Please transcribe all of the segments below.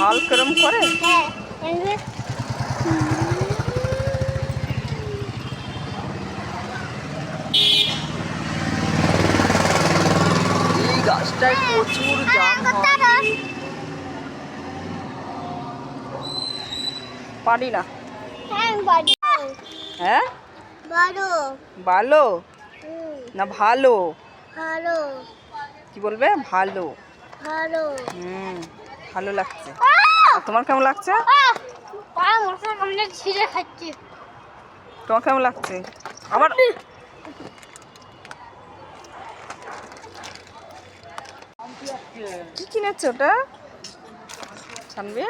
হাল কেরম করে? হ্যাঁ এই গাছটায় প্রচুর জাম হয়। পারি না। হ্যাঁ বাড়ি হ্যাঁ, বাড়ো ভালো না ভালো? ভালো কি বলবে? ভালো। ভালো ভালো লাগছে। আর তোমার কেমন লাগছে? পায়ে মশলা কামড়ে ছিঁড়ে খাচ্ছি। তোমার কেমন লাগছে? আমার কি কিনেছো ওটা সানবি?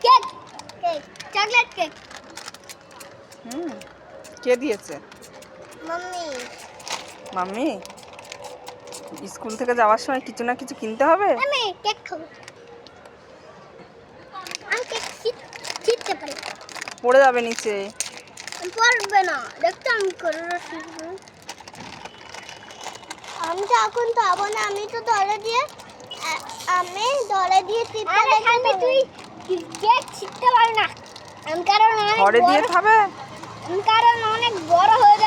কেক কেক চকলেট কেক কে দিয়েছে? Mummy mummy? স্কুল থেকে যাওয়ার সময় কিছু না কিছু কিনতে হবে। আমি কেক খাবো। আমি কেক ছিঁড়তে পারি। পড়ে যাবে নিচে। পড়বে না, দেখতে আমি করে শিখবো। আমি তো এখন খাবো না, আমি তো দলে দিয়ে টিপতে দেখি। তুই কেক ছিঁড়তে পারি না, আমি কারণ ঘরে দিয়ে খাবে। অনেক বড় হয়ে